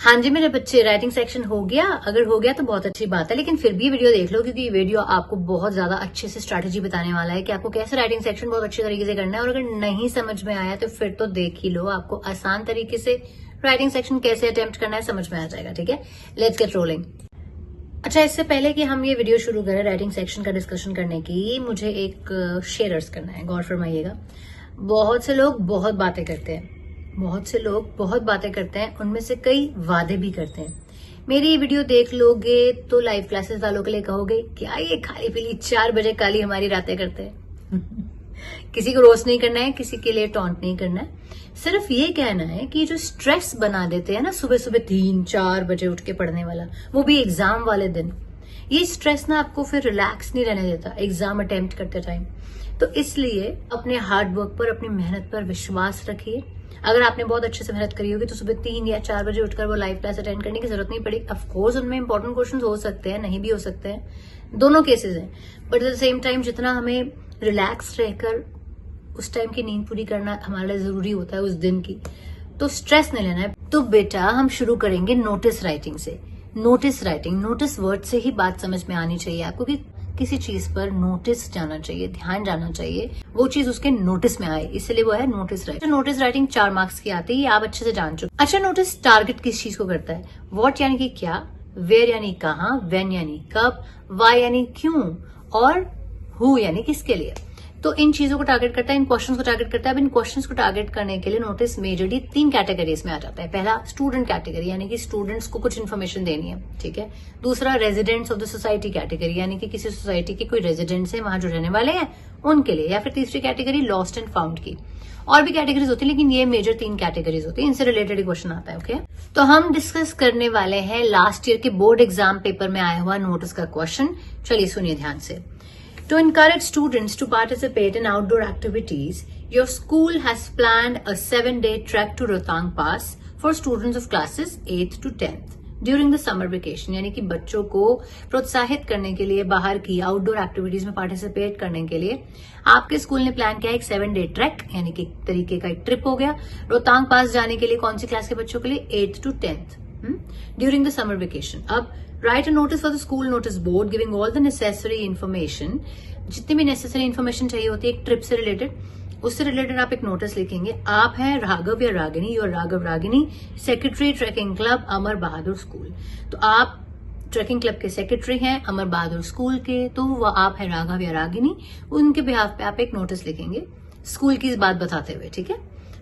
हाँ जी मेरे बच्चे, राइटिंग सेक्शन हो गया? अगर हो गया तो बहुत अच्छी बात है, लेकिन फिर भी वीडियो देख लो, क्योंकि ये वीडियो आपको बहुत ज्यादा अच्छे से स्ट्रैटेजी बताने वाला है कि आपको कैसे राइटिंग सेक्शन बहुत अच्छे तरीके से करना है। और अगर नहीं समझ में आया तो फिर तो देख ही लो, आपको आसान तरीके से राइटिंग सेक्शन कैसे अटेम्प्ट करना है समझ में आ जाएगा। ठीक है, लेट्स गेट रोलिंग। अच्छा, इससे पहले कि हम ये वीडियो शुरू करें राइटिंग सेक्शन का डिस्कशन करने की, मुझे एक शेयर अर्ज करना है, गौर फरमाइएगा। बहुत से लोग बहुत बातें करते हैं, बहुत से लोग बहुत बातें करते हैं, उनमें से कई वादे भी करते हैं। मेरी ये वीडियो देख लोगे तो लाइव क्लासेस वालों के लिए कहोगे क्या ये खाली पीली 4 बजे काली हमारी रातें करते हैं। किसी को रोस्ट नहीं करना है, किसी के लिए टॉन्ट नहीं करना है, सिर्फ ये कहना है कि जो स्ट्रेस बना देते हैं ना सुबह सुबह 3-4 बजे उठ के पढ़ने वाला, वो भी एग्जाम वाले दिन, ये स्ट्रेस ना आपको फिर रिलैक्स नहीं रहने देता एग्जाम अटेम्प्ट करते टाइम। तो इसलिए अपने हार्ड वर्क पर, अपनी मेहनत पर विश्वास रखिए। अगर आपने बहुत अच्छे से मेहनत करी होगी तो सुबह 3 या 4 बजे उठकर वो लाइव क्लास अटेंड करने की जरूरत नहीं पड़ी। ऑफकोर्स उनमें इंपॉर्टेंट क्वेश्चन हो सकते हैं, नहीं भी हो सकते हैं, दोनों केसेस हैं, but at the same time जितना हमें रिलैक्स रहकर उस टाइम की नींद पूरी करना हमारे लिए जरूरी होता है उस दिन की, तो स्ट्रेस नहीं लेना है। तो बेटा हम शुरू करेंगे नोटिस राइटिंग से। नोटिस राइटिंग, नोटिस वर्ड से ही बात समझ में आनी चाहिए आपको कि किसी चीज पर नोटिस जाना चाहिए, ध्यान जाना चाहिए, वो चीज उसके नोटिस में आए, इसलिए वो है notice writing. Notice writing 4 marks की आती है, ये आप अच्छे से जान चुके। अच्छा, नोटिस टारगेट किस चीज को करता है? व्हाट यानी कि क्या, वेयर यानी कहाँ, व्हेन यानी कब, व्हाई यानी क्यों, और हु यानी किसके लिए। तो इन चीजों को टारगेट करता है, इन क्वेश्चंस को टारगेट करता है। अब इन क्वेश्चंस को टारगेट करने के लिए नोटिस मेजरली 3 कैटेगरीज में आ जाता है। पहला स्टूडेंट कैटेगरी, यानी कि स्टूडेंट्स को कुछ इन्फॉर्मेशन देनी है, ठीक है। दूसरा residents of the society category, यानी कि किसी सोसाइटी के कोई रेजिडेंट्स है वहां जो रहने वाले हैं उनके लिए। या फिर तीसरी कैटेगरी लॉस्ट एंड फाउंड की। और भी कैटेगरीज होती है, लेकिन ये मेजर 3 कैटेगरीज होती है, इनसे रिलेटेड ही क्वेश्चन आता है। ओके, तो हम डिस्कस करने वाले हैं लास्ट ईयर के बोर्ड एग्जाम पेपर में आया हुआ नोटिस का क्वेश्चन। चलिए सुनिए ध्यान से। To encourage students to participate in outdoor activities, your school has planned a 7-day trek to Rohtang Pass for students of classes 8th to 10th during the summer vacation। यानी कि बच्चों को प्रोत्साहित करने के लिए, बाहर की आउटडोर एक्टिविटीज में पार्टिसिपेट करने के लिए आपके स्कूल ने प्लान किया एक 7-डे ट्रैक, यानी कि एक तरीके का एक ट्रिप हो गया रोहतांग पास जाने के लिए। कौन सी क्लास के बच्चों के लिए? 8th to 10th during the summer vacation. अब write a notice for the school notice board giving all the necessary information, जितनी भी नेसेसरी इन्फॉर्मेशन चाहिए होती है एक ट्रिप से रिलेटेड, उससे रिलेटेड आप एक नोटिस लिखेंगे। आप हैं राघव या Ragini, your Raghav Ragini, secretary trekking club Amar Bahadur school. तो आप ट्रैकिंग क्लब के सेक्रेटरी हैं अमर बहादुर स्कूल के, तो वह आप हैं राघव या रागिनी, उनके बिहाफ पे आप एक नोटिस लिखेंगे स्कूल की इस बात बताते हुए। ठीक है,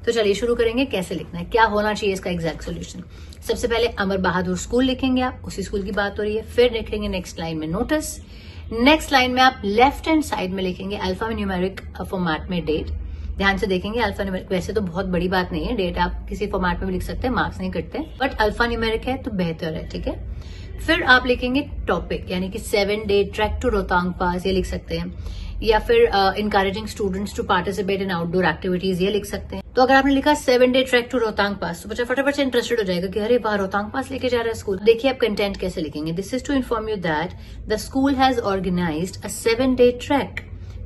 तो चलिए शुरू करेंगे कैसे लिखना है, क्या होना चाहिए इसका एग्जैक्ट सोल्यूशन। सबसे पहले अमर बहादुर स्कूल लिखेंगे, आप उसी स्कूल की बात हो रही है। फिर लिखेंगे नेक्स्ट लाइन में नोटिस। नेक्स्ट लाइन में आप लेफ्ट हैंड साइड में लिखेंगे अल्फा न्यूमेरिक फॉर्मेट में डेट। ध्यान से देखेंगे, अल्फा न्यूमेरिक वैसे तो बहुत बड़ी बात नहीं है, डेट आप किसी फॉर्मेट में भी लिख सकते हैं, मार्क्स नहीं कटते, बट अल्फा न्यूमेरिक है तो बेहतर है। ठीक है, फिर आप लिखेंगे टॉपिक, यानी कि 7-डे ट्रैक टू रोहतांग पास, ये लिख सकते हैं, या फिर encouraging students to participate in outdoor activities, ये लिख सकते हैं। तो अगर आपने लिखा 7-डे ट्रैक टू रोहतांग पास, तो बच्चा फटाफट से इंटरेस्टेड हो जाएगा कि अरे वाह, रोहतांग पास लेके जा रहा है स्कूल। देखिए आप कंटेंट कैसे लिखेंगे। This is to inform you that the school has organized a 7-डे trek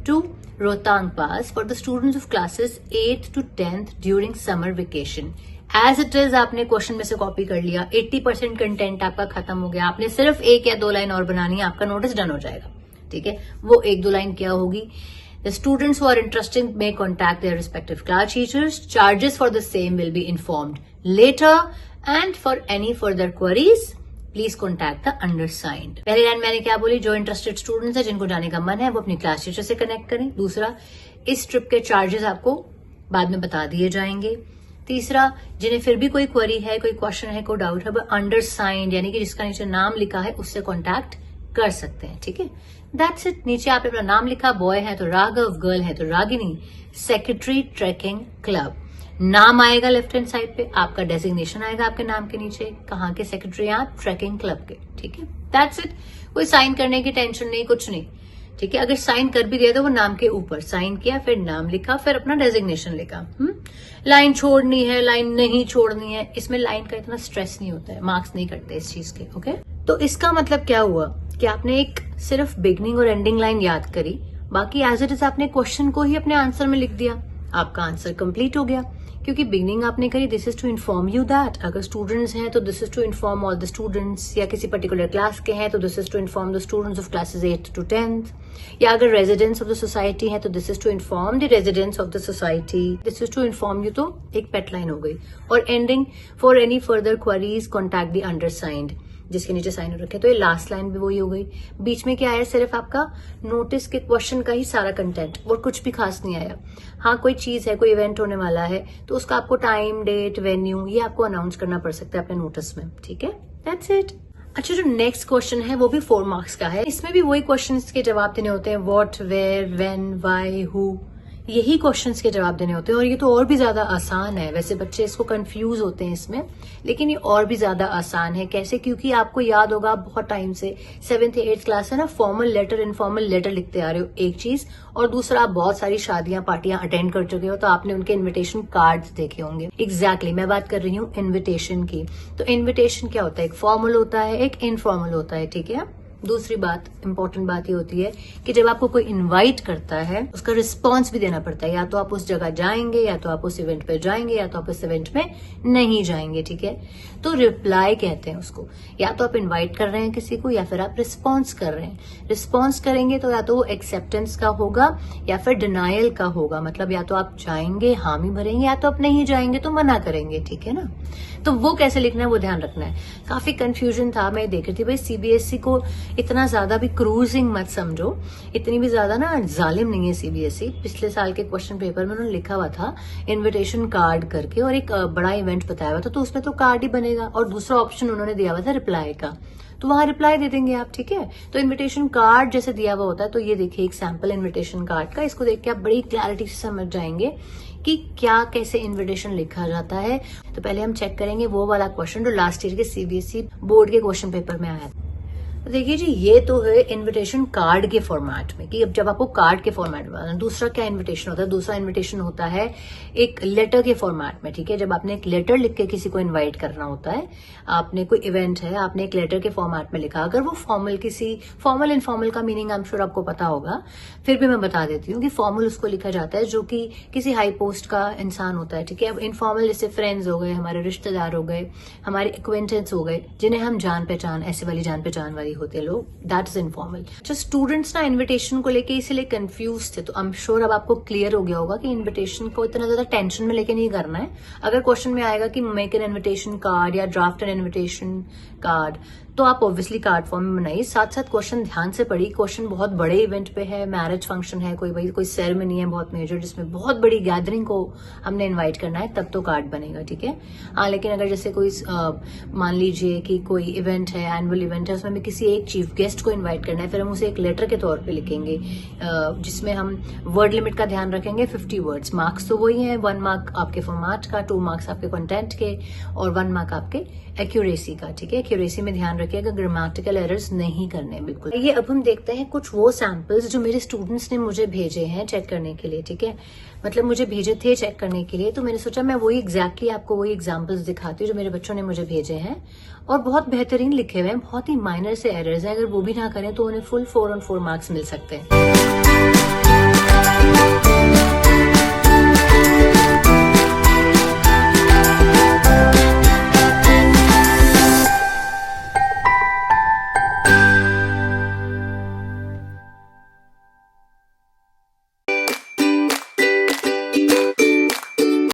to Rohtang pass for the students of classes 8th to 10th during summer vacation. As it is आपने क्वेश्चन में से copy कर लिया, 80% content आपका खत्म हो गया, आपने सिर्फ 1 या 2 लाइन और बनानी है, आपका नोटिस डन हो जाएगा। ठीक है, वो 1-2 लाइन क्या होगी? The students who are interested may contact their respective class teachers. Charges for the same will be informed later, and for any further queries, please contact the undersigned. पहली line मैंने क्या बोली? जो इंटरेस्टेड स्टूडेंट्स है, जिनको जाने का मन है, वो अपनी क्लास टीचर से कनेक्ट करें। दूसरा, इस ट्रिप के चार्जेस आपको बाद में बता दिए जाएंगे। तीसरा, जिन्हें फिर भी कोई क्वेरी है, कोई क्वेश्चन है, कोई डाउट है, वो अंडरसाइंड यानी कि जिसका नीचे नाम लिखा है उससे कॉन्टैक्ट कर सकते हैं। ठीक है, दैट्स इट। नीचे आपने अपना नाम लिखा, बॉय है तो राघव, गर्ल है तो रागिनी, सेक्रेटरी ट्रैकिंग क्लब, नाम आएगा लेफ्ट हैंड साइड पे, आपका डेजिग्नेशन आएगा आपके नाम के नीचे, कहाँ के सेक्रेटरी हैं आप? ट्रैकिंग क्लब के। ठीक है, दैट्स इट। कोई साइन करने की टेंशन नहीं, कुछ नहीं। ठीक है, अगर साइन कर भी दिया तो वो नाम के ऊपर साइन किया, फिर नाम लिखा, फिर अपना डेजिग्नेशन लिखा। लाइन छोड़नी है, लाइन नहीं छोड़नी है, इसमें लाइन का इतना स्ट्रेस नहीं होता है, मार्क्स नहीं कटते इस चीज के। ओके, तो इसका मतलब क्या हुआ कि आपने एक सिर्फ बिगनिंग और एंडिंग लाइन याद करी, बाकी एज इट इज आपने क्वेश्चन को ही अपने आंसर में लिख दिया, आपका आंसर कंप्लीट हो गया। क्योंकि बिगनिंग आपने करी this is to inform you that, अगर स्टूडेंट्स हैं तो this is to inform all the students, या किसी पर्टिकुलर क्लास के हैं तो this is to inform the students of classes 8th to 10th, या अगर रेजिडेंट्स ऑफ द सोसाइटी है तो this is to inform the residents of the society, this is to inform you तो एक पेट लाइन हो गई। और ending for any further queries contact the undersigned, जिसके नीचे साइन रखे, तो ये लास्ट लाइन भी वही हो गई। बीच में क्या आया, सिर्फ आपका नोटिस के क्वेश्चन का ही सारा कंटेंट, और कुछ भी खास नहीं आया। हाँ, कोई चीज है, कोई इवेंट होने वाला है तो उसका आपको टाइम, डेट, वेन्यू ये आपको अनाउंस करना पड़ सकता है अपने नोटिस में, ठीक है, दैट्स इट। अच्छा, जो नेक्स्ट क्वेश्चन है वो भी 4 मार्क्स का है। इसमें भी वही क्वेश्चंस के जवाब देने होते हैं, what, where, when, why, who, यही क्वेश्चंस के जवाब देने होते हैं। और ये तो और भी ज्यादा आसान है, वैसे बच्चे इसको कंफ्यूज होते हैं इसमें, लेकिन ये और भी ज्यादा आसान है। कैसे? क्योंकि आपको याद होगा, आप बहुत टाइम से 7th या 8th क्लास है ना, फॉर्मल लेटर, इनफॉर्मल लेटर लिखते आ रहे हो, एक चीज। और दूसरा, आप बहुत सारी शादियां, पार्टियां अटेंड कर चुके हो तो आपने उनके इन्विटेशन कार्ड्स देखे होंगे। एग्जैक्टली मैं बात कर रही हूँ इन्विटेशन की। तो इन्विटेशन क्या होता है? एक फॉर्मल होता है, एक इनफॉर्मल होता है, ठीक है। दूसरी बात, इंपॉर्टेंट बात ये होती है कि जब आपको कोई इनवाइट करता है उसका रिस्पॉन्स भी देना पड़ता है। या तो आप उस जगह जाएंगे, या तो आप उस इवेंट पे जाएंगे, या तो आप उस इवेंट में नहीं जाएंगे, ठीक है। तो रिप्लाई कहते हैं उसको। या तो आप इनवाइट कर रहे हैं किसी को, या फिर आप रिस्पॉन्स कर रहे हैं। रिस्पॉन्स करेंगे तो या तो वो एक्सेप्टेंस का होगा या फिर डिनायल का होगा। मतलब या तो आप जाएंगे, हामी भरेंगे, या तो आप नहीं जाएंगे तो मना करेंगे, ठीक है ना। तो वो कैसे लिखना है वो ध्यान रखना है। काफी कंफ्यूजन था, मैं देख रही थी भाई सीबीएसई को इतना ज्यादा भी क्रूजिंग मत समझो, इतनी भी ज्यादा ना जालिम नहीं है सीबीएसई। पिछले साल के क्वेश्चन पेपर में उन्होंने लिखा हुआ था इन्विटेशन कार्ड करके, और एक बड़ा इवेंट बताया हुआ था, तो उसमें तो कार्ड ही बनेगा। और दूसरा ऑप्शन उन्होंने दिया हुआ था रिप्लाई का, तो वहां रिप्लाई दे देंगे आप, ठीक है। तो इन्विटेशन कार्ड जैसे दिया हुआ होता है, तो ये देखिए एक सैंपल इन्विटेशन कार्ड का, इसको देख के आप बड़ी क्लैरिटी से समझ जाएंगे कि क्या कैसे इन्विटेशन लिखा जाता है। तो पहले हम चेक करेंगे वो वाला क्वेश्चन जो लास्ट ईयर के सीबीएसई बोर्ड के क्वेश्चन पेपर में आया था। तो देखिए जी, ये तो है इनविटेशन कार्ड के फॉर्मेट में, कि अब जब आपको कार्ड के फॉर्मेट में। दूसरा क्या इनविटेशन होता है? दूसरा इनविटेशन होता है एक लेटर के फॉर्मेट में, ठीक है। जब आपने एक लेटर लिख के किसी को इनवाइट करना होता है, आपने कोई इवेंट है, आपने एक लेटर के फॉर्मेट में लिखा, अगर वो फॉर्मल, किसी फॉर्मल इनफॉर्मल का मीनिंग आई एम श्योर आपको पता होगा, फिर भी मैं बता देती हूँ कि फॉर्मल उसको लिखा जाता है जो कि किसी हाई पोस्ट का इंसान होता है, ठीक है। अब इनफॉर्मल जैसे फ्रेंड्स हो गए, हमारे रिश्तेदार हो गए, हमारे एक्वेंटेंस हो गए, जिन्हें हम जान पहचान, ऐसे वाली जान पहचान वाली होते हैं लोग, दैट इज इनफॉर्मल। जो स्टूडेंट्स ना इनविटेशन को लेके इसीलिए कंफ्यूज थे, तो आई एम श्योर अब आपको क्लियर हो गया होगा कि इनविटेशन को इतना ज्यादा टेंशन में लेके नहीं करना है। अगर क्वेश्चन में आएगा कि मेक एन इनविटेशन कार्ड या ड्राफ्ट एन इनविटेशन कार्ड, तो आप ऑब्वियसली कार्ड फॉर्म में बनाइए। साथ साथ क्वेश्चन ध्यान से पढ़िए, क्वेश्चन बहुत बड़े इवेंट पे है, मैरिज फंक्शन है, कोई सेरेमनी है बहुत मेजर, जिसमें बहुत बड़ी गैदरिंग को हमने इनवाइट करना है, तब तो कार्ड बनेगा, ठीक है। हाँ, लेकिन अगर जैसे कोई मान लीजिए कि कोई इवेंट है, एनुअल इवेंट है, उसमें हमें किसी एक चीफ गेस्ट को इन्वाइट करना है, फिर हम उसे एक लेटर के तौर पर लिखेंगे, जिसमें हम वर्ड लिमिट का ध्यान रखेंगे 50 वर्ड्स। मार्क्स तो वही है, 1 मार्क आपके फॉर्मेट का, 2 मार्क्स आपके कंटेंट के, और 1 मार्क आपके एक्यूरेसी का, ठीक है। एक्यूरेसी में ध्यान रखिएगा, ग्रामेटिकल एरर्स नहीं करने बिल्कुल। ये अब हम देखते हैं कुछ वो सैंपल्स जो मेरे स्टूडेंट्स ने मुझे भेजे हैं चेक करने के लिए, ठीक है। मतलब मुझे भेजे थे चेक करने के लिए, तो मैंने सोचा मैं वही एग्जैक्टली आपको वही एग्जांपल्स दिखाती हूँ जो मेरे बच्चों ने मुझे भेजे हैं, और बहुत बेहतरीन लिखे हुए हैं, बहुत ही माइनर से एरर्स हैं। अगर वो भी ना करें तो उन्हें फुल 4 on 4 मार्क्स मिल सकते हैं।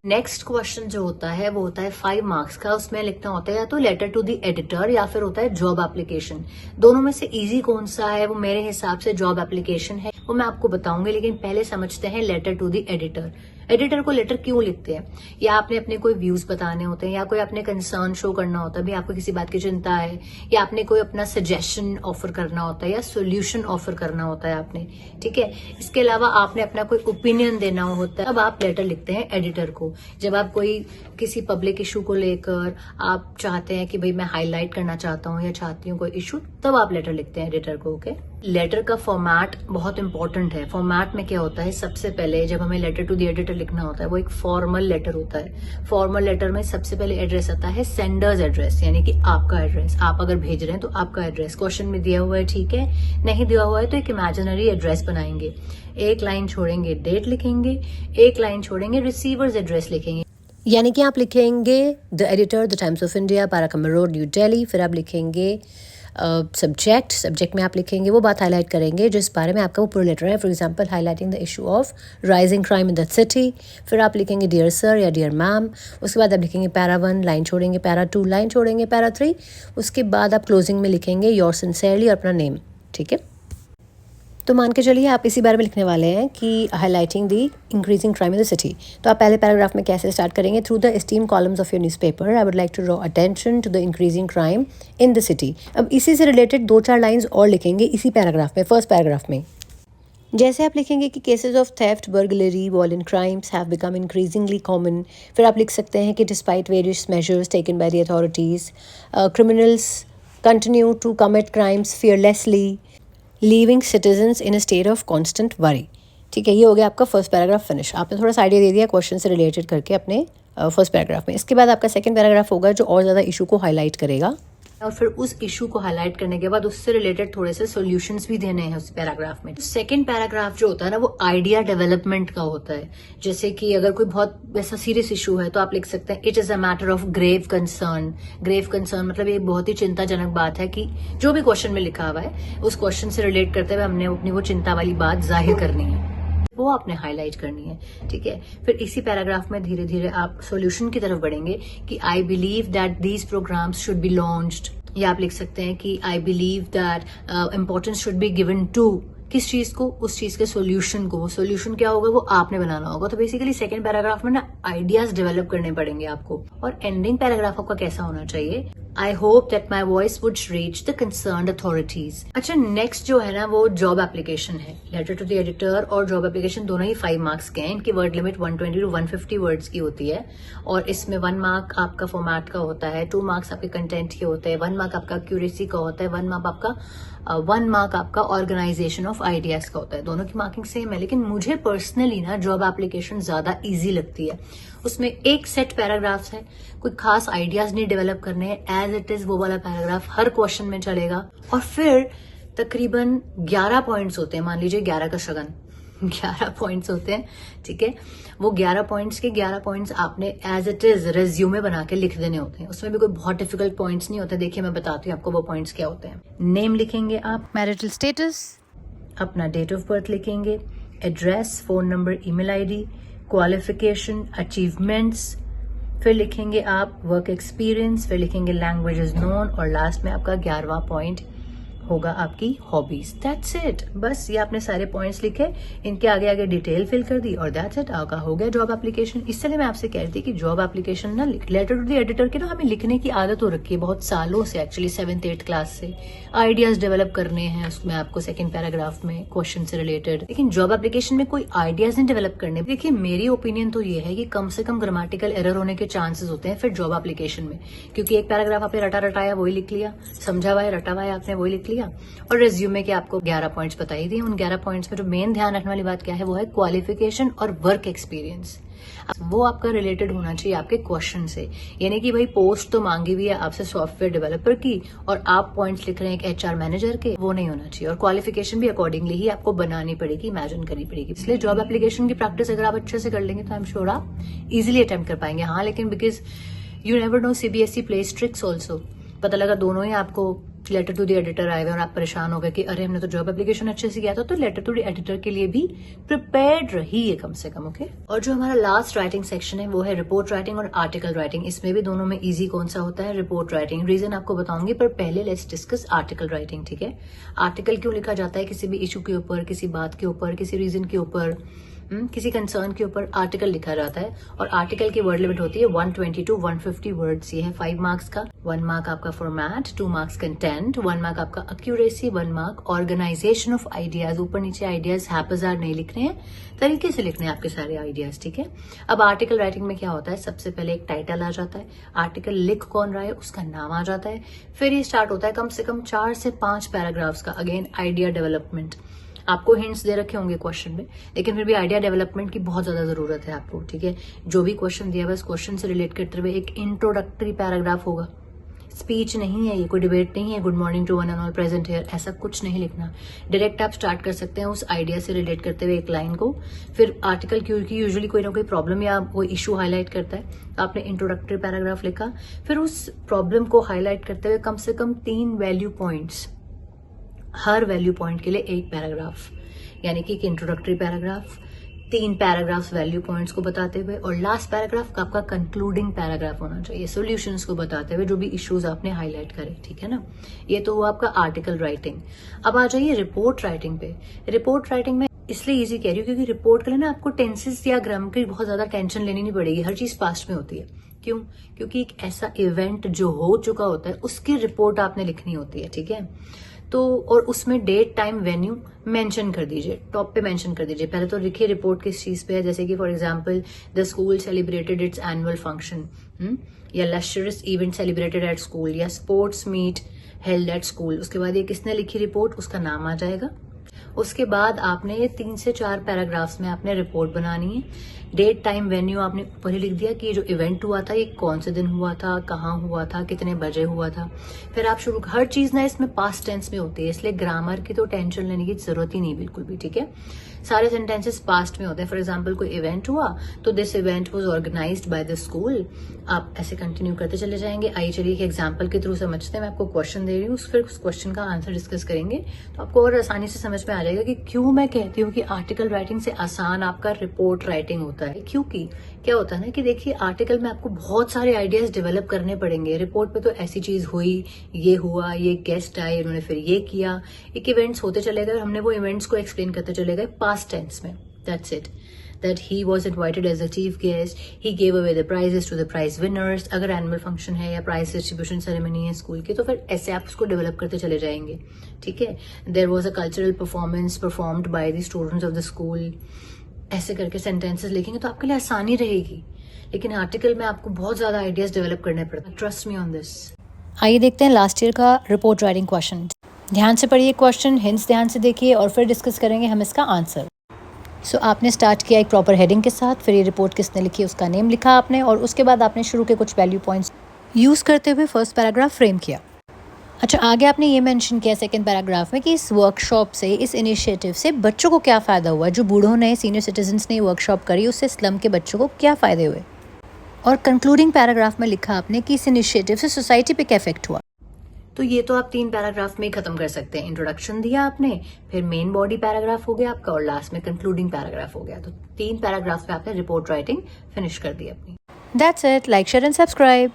नेक्स्ट क्वेश्चन जो होता है वो होता है 5 मार्क्स का। उसमें लिखना होता है या तो लेटर टू द एडिटर या फिर होता है जॉब एप्लीकेशन। दोनों में से इजी कौन सा है? वो मेरे हिसाब से जॉब एप्लीकेशन है, वो मैं आपको बताऊंगी, लेकिन पहले समझते हैं letter to the editor. Editor को लेटर क्यों लिखते हैं? या आपने अपने कोई व्यूज बताने होते हैं, या कोई अपने कंसर्न शो करना होता है, भी आपको किसी बात की चिंता है, या आपने कोई अपना सजेशन ऑफर करना होता है, या सोल्यूशन ऑफर करना होता है आपने, ठीक है। इसके अलावा आपने अपना कोई ओपिनियन देना होता है, अब आप लेटर लिखते हैं एडिटर को। जब आप कोई किसी पब्लिक इशू को लेकर आप चाहते हैं कि भाई मैं हाईलाइट करना चाहता हूँ या चाहती हूँ कोई इशू, तब आप लेटर लिखते हैं एडिटर को, ओके। लेटर का फॉर्मेट बहुत इंपॉर्टेंट है। फॉर्मेट में क्या होता है, सबसे पहले जब हमें लेटर टू द एडिटर लिखना होता है वो एक फॉर्मल लेटर होता है। फॉर्मल लेटर में सबसे पहले एड्रेस आता है सेंडर्स एड्रेस, यानी कि आपका एड्रेस। आप अगर भेज रहे हैं तो आपका एड्रेस क्वेश्चन में दिया हुआ है, ठीक है। नहीं दिया हुआ है तो एक इमेजिनरी एड्रेस बनाएंगे, एक लाइन छोड़ेंगे डेट लिखेंगे, एक लाइन छोड़ेंगे रिसीवर्स एड्रेस लिखेंगे। यानी कि आप लिखेंगे the editor, the Times of India, पाराकमर रोड, न्यू दिल्ली। फिर आप लिखेंगे सब्जेक्ट में आप लिखेंगे वो बात हाईलाइट करेंगे जिस बारे में आपका वो पूरा लेटर है। For example highlighting the issue of rising crime in the city. फिर आप लिखेंगे डियर सर या डियर मैम। उसके बाद आप लिखेंगे पैरा 1 लाइन छोड़ेंगे, पैरा 2 लाइन छोड़ेंगे, पैरा 3। उसके बाद आप क्लोजिंग में लिखेंगे योर सिंसियरली और अपना नेम। ठीक है, तो मान के चलिए आप इसी बारे में लिखने वाले हैं कि highlighting the increasing crime in the city. तो आप पहले पैराग्राफ में कैसे स्टार्ट करेंगे? Through the esteem columns of your newspaper I would like to draw attention to the increasing crime in the city. अब इसी से रिलेटेड 2-4 लाइंस और लिखेंगे इसी पैराग्राफ में, फर्स्ट पैराग्राफ में। जैसे आप लिखेंगे कि cases of theft, burglary, violent crimes have become increasingly common. फिर आप लिख सकते हैं कि despite various measures taken by the authorities, criminals continue to commit crimes fearlessly, leaving citizens in a state of constant worry. ठीक है, ये हो गया आपका फर्स्ट पैराग्राफ फिनिश। आपने थोड़ा सा आइडिया दे दिया क्वेश्चन से रिलेटेड करके अपने फर्स्ट पैराग्राफ में। इसके बाद आपका सेकंड पैराग्राफ होगा जो और ज़्यादा इशू को हाईलाइट करेगा, और फिर उस इशू को हाईलाइट करने के बाद उससे रिलेटेड थोड़े से सॉल्यूशंस भी देने हैं उस पैराग्राफ में। सेकंड पैराग्राफ जो होता है ना वो आइडिया डेवलपमेंट का होता है। जैसे कि अगर कोई बहुत ऐसा सीरियस इशू है तो आप लिख सकते हैं it is a matter of grave concern. Grave concern मतलब ये बहुत ही चिंताजनक बात है कि जो भी क्वेश्चन में लिखा हुआ है उस क्वेश्चन से रिलेट करते हुए हमने अपनी वो चिंता वाली बात जाहिर करनी है, वो आपने हाईलाइट करनी है। ठीक है, फिर इसी पैराग्राफ में धीरे धीरे आप सॉल्यूशन की तरफ बढ़ेंगे कि I believe that these programs should be launched, या आप लिख सकते हैं कि I believe that importance should be given to किस चीज को, उस चीज के सॉल्यूशन को। वो सॉल्यूशन क्या होगा वो आपने बनाना होगा। तो बेसिकली सेकंड पैराग्राफ में ना आइडियाज डेवलप करने पड़ेंगे आपको। और एंडिंग पैराग्राफ आपका कैसा होना चाहिए? I hope that my voice would reach the concerned authorities. अच्छा, नेक्स्ट जो है ना वो जॉब एप्लीकेशन है। लेटर टू द एडिटर और जॉब एप्लीकेशन दोनों ही 5 मार्क्स के हैं। इनकी वर्ड लिमिट 120 to 150 वर्ड्स की होती है और इसमें 1 मार्क आपका फॉर्मेट का होता है, 2 मार्क्स आपके कंटेंट के होते हैं, 1 मार्क आपका एक्यूरेसी का होता है, 1 मार्क आपका ऑर्गेनाइजेशन ऑफ आइडियाज का होता है। दोनों की मार्किंग सेम है, लेकिन मुझे पर्सनली ना जॉब एप्लीकेशन ज्यादा इजी लगती है। उसमें एक सेट पैराग्राफ्स है, कोई खास आइडियाज नहीं डेवलप करने हैं, एज इट इज वो वाला पैराग्राफ हर क्वेश्चन में चलेगा। और फिर तकरीबन 11 पॉइंट्स होते हैं, मान लीजिए 11 का शगन 11 पॉइंट्स होते हैं। ठीक है, वो 11 पॉइंट्स के 11 पॉइंट्स आपने एज इट इज रेज्यूमे बना के लिख देने होते हैं। उसमें भी कोई बहुत डिफिकल्ट पॉइंट्स नहीं होते। देखिए मैं बताती हूँ आपको वो पॉइंट्स क्या होते हैं। नेम लिखेंगे आप, मैरिटल स्टेटस, अपना डेट ऑफ बर्थ लिखेंगे, address, phone number, email ID, qualification, achievements, फिर लिखेंगे आप वर्क एक्सपीरियंस, फिर लिखेंगे लैंग्वेजेस नोन और लास्ट में आपका 11वां पॉइंट होगा आपकी हॉबीज। That's it. बस ये आपने सारे पॉइंट्स लिखे, इनके आगे आगे डिटेल फिल कर दी और दैट्स इट, आपका हो गया जॉब एप्लीकेशन। इसलिए मैं आपसे कह रही थी कि जॉब एप्लीकेशन ना लेटर टू द एडिटर के ना हमें लिखने की आदत हो रखी है बहुत सालों से, एक्चुअली 7th-8th क्लास से। आइडियाज डेवलप करने हैं उसमें आपको सेकंड पैराग्राफ में क्वेश्चन से रिलेटेड, लेकिन जॉब एप्लीकेशन में कोई आइडियाज नहीं डेवलप करने। देखिए मेरी ओपिनियन तो ये है कि कम से कम ग्रामेटिकल एरर होने के चांसेस होते हैं फिर जॉब एप्लीकेशन में, क्योंकि एक पैराग्राफ आपने रटा रटाया वही लिख लिया, समझा हुआ है रटा हुआ है आपने वही लिख लिया, और रेज्यूमे के आपको 11 पॉइंट्स बताई दिए। उन 11 पॉइंट्स में जो मेन ध्यान रखने वाली बात क्या है वो है क्वालिफिकेशन और वर्क एक्सपीरियंस। वो आपका रिलेटेड होना चाहिए आपके क्वेश्चन से, यानी कि भाई पोस्ट तो मांगी हुई है आपसे सॉफ्टवेयर डेवलपर की और आप पॉइंट्स लिख रहे हैं एक HR मैनेजर के, वो नहीं होना चाहिए। और क्वालिफिकेशन भी अकॉर्डिंगली ही आपको बनानी पड़ेगी, इमेजिन करनी पड़ेगी। इसलिए जॉब एप्लीकेशन की प्रैक्टिस अगर आप अच्छे से कर लेंगे तो आई एम श्योर आप इजिली अटेम्प्ट कर पाएंगे। हाँ, लेकिन because you never know, CBSE place tricks also. पता लगा दोनों ही आपको लेटर टू द एडिटर आए हुए और आप परेशान हो गए कि अरे हमने तो जॉब एप्लीकेशन अच्छे से किया था, तो लेटर टू द एडिटर के लिए भी प्रिपेयर्ड रहिए कम से कम। ओके, और जो हमारा लास्ट राइटिंग सेक्शन है वो है रिपोर्ट राइटिंग और आर्टिकल राइटिंग। इसमें भी दोनों में इजी कौन सा होता है? Report writing. रीजन आपको बताऊंगी, पर पहले लेट्स डिस्कस आर्टिकल राइटिंग। ठीक है, आर्टिकल क्यों लिखा जाता है? किसी भी इशू के ऊपर, किसी बात के ऊपर, किसी रीजन के ऊपर, किसी कंसर्न के ऊपर आर्टिकल लिखा जाता है। और आर्टिकल की वर्ड लिमिट होती है 120 to 150 वर्ड्स। ये है 5 मार्क्स का। 1 मार्क आपका फॉर्मेट, 2 मार्क्स कंटेंट, 1 मार्क आपका accuracy, 1 mark organisation of ideas. ऊपर नीचे आइडियाज हैप्पजार नहीं लिखने हैं, तरीके से लिखने हैं आपके सारे आइडियाज। ठीक है, अब आर्टिकल राइटिंग में क्या होता है? सबसे पहले एक टाइटल आ जाता है, आर्टिकल लिख कौन रहा है उसका नाम आ जाता है, फिर ये स्टार्ट होता है कम से कम 4 से 5 पैराग्राफ्स का। अगेन आइडिया डेवलपमेंट, आपको हिंट्स दे रखे होंगे क्वेश्चन में, लेकिन फिर भी आइडिया डेवलपमेंट की बहुत ज्यादा जरूरत है आपको। ठीक है, जो भी क्वेश्चन दिया हुआ है उस क्वेश्चन से रिलेट करते हुए एक इंट्रोडक्टरी पैराग्राफ होगा, स्पीच नहीं है, ये कोई डिबेट नहीं है, good morning to one and all present here, ऐसा कुछ नहीं लिखना। डायरेक्ट आप स्टार्ट कर सकते हैं उस आइडिया से रिलेट करते हुए एक लाइन को। फिर आर्टिकल क्योंकि यूजुअली कोई ना कोई प्रॉब्लम या कोई इशू हाईलाइट करता है, आपने इंट्रोडक्टरी पैराग्राफ लिखा, फिर उस प्रॉब्लम को हाईलाइट करते हुए कम से कम 3 वैल्यू पॉइंट्स, हर वैल्यू पॉइंट के लिए एक पैराग्राफ, यानी कि एक introductory paragraph, 3 paragraphs value points को बताते हुए, और लास्ट पैराग्राफ का आपका कंक्लूडिंग पैराग्राफ होना चाहिए सॉल्यूशंस को बताते हुए जो भी इश्यूज आपने हाईलाइट करे, ठीक है ना। ये तो हुआ आपका आर्टिकल राइटिंग। अब आ जाइए रिपोर्ट राइटिंग पे। रिपोर्ट राइटिंग में इसलिए इजी कह रही हूँ क्योंकि रिपोर्ट के लिए ना आपको टेंसेस या ग्रामर की बहुत ज्यादा टेंशन लेनी नहीं पड़ेगी, हर चीज पास्ट में होती है। क्यों? क्योंकि एक ऐसा इवेंट जो हो चुका होता है उसकी रिपोर्ट आपने लिखनी होती है, ठीक है। तो और उसमें डेट, टाइम, वेन्यू मेंशन कर दीजिए, टॉप पे मेंशन कर दीजिए। पहले तो लिखिए रिपोर्ट किस चीज पे है, जैसे कि for example the school celebrated its annual function, या लश्करस इवेंट सेलिब्रेटेड एट स्कूल, या sports meet held at school. उसके बाद ये किसने लिखी रिपोर्ट, उसका नाम आ जाएगा। उसके बाद आपने ये 3 से 4 पैराग्राफ्स में आपने रिपोर्ट बनानी है। डेट, टाइम, वेन्यू आपने ऊपर ही लिख दिया कि ये जो इवेंट हुआ था ये कौन से दिन हुआ था, कहाँ हुआ था, कितने बजे हुआ था। फिर आप शुरू, हर चीज ना इसमें पास्ट टेंस में होती है, इसलिए ग्रामर की तो टेंशन लेने की जरूरत ही नहीं बिल्कुल भी, ठीक है। सारे सेंटेंसेस पास्ट में होते हैं। फॉर एग्जाम्पल कोई इवेंट हुआ तो this event was organised by the school, आप ऐसे कंटिन्यू करते चले जाएंगे। आइए चलिए एक एग्जाम्पल के थ्रू समझते हैं। मैं आपको क्वेश्चन दे रही हूँ, फिर उस क्वेश्चन का आंसर डिस्कस करेंगे, तो आपको और आसानी से समझ में आ जाएगा कि क्यों मैं कहती हूँ कि आर्टिकल राइटिंग से आसान आपका रिपोर्ट राइटिंग होता है। क्योंकि क्या होता है ना कि देखिए आर्टिकल में आपको बहुत सारे आइडियाज डेवलप करने पड़ेंगे, रिपोर्ट पे तो ऐसी चीज हुई, ये हुआ, ये गेस्ट आए, उन्होंने फिर ये किया, एक इवेंट्स होते चले गए, हमने वो इवेंट्स को एक्सप्लेन करते चले गए पास्ट टेंस में। That's it, that he was invited as a chief guest, he gave away the prizes to the prize winners। अगर एनुअल फंक्शन है या प्राइज डिस्ट्रीब्यूशन सेरेमनी है स्कूल की, तो फिर ऐसे आप उसको डेवलप करते चले जाएंगे, ठीक है। There was a cultural performance performed by the students of the school, ऐसे करके सेंटेंसेस लिखेंगे तो आपके लिए आसानी रहेगी। लेकिन आर्टिकल में आपको बहुत ज्यादा आइडियाज डेवलप करने पड़ते हैं, ट्रस्ट मी ऑन दिस। आइए देखते हैं लास्ट ईयर का रिपोर्ट राइटिंग क्वेश्चन। ध्यान से पढ़िए क्वेश्चन, हिंट्स ध्यान से देखिए और फिर डिस्कस करेंगे हम इसका आंसर। सो आपने स्टार्ट किया एक प्रॉपर हेडिंग के साथ, फिर ये रिपोर्ट किसने लिखी उसका नेम लिखा आपने, और उसके बाद आपने शुरू के कुछ वैल्यू पॉइंट्स यूज़ करते हुए फर्स्ट पैराग्राफ फ्रेम किया। अच्छा, आगे आपने ये मेंशन किया सेकंड पैराग्राफ में कि इस वर्कशॉप से, इस इनिशिएटिव से बच्चों को क्या फ़ायदा हुआ, जो बूढ़ों ने, सीनियर सिटीजन्स ने वर्कशॉप करी उससे स्लम के बच्चों को क्या फ़ायदे हुए। और कंक्लूडिंग पैराग्राफ में लिखा आपने कि इस इनिशिएटिव से सोसाइटी पे क्या इफेक्ट हुआ। तो ये तो आप 3 पैराग्राफ में ही खत्म कर सकते हैं। इंट्रोडक्शन दिया आपने, फिर मेन बॉडी पैराग्राफ हो गया आपका, और लास्ट में कंक्लूडिंग पैराग्राफ हो गया। तो 3 पैराग्राफ में आपने रिपोर्ट राइटिंग फिनिश कर दी अपनी। That's it, like, share and subscribe.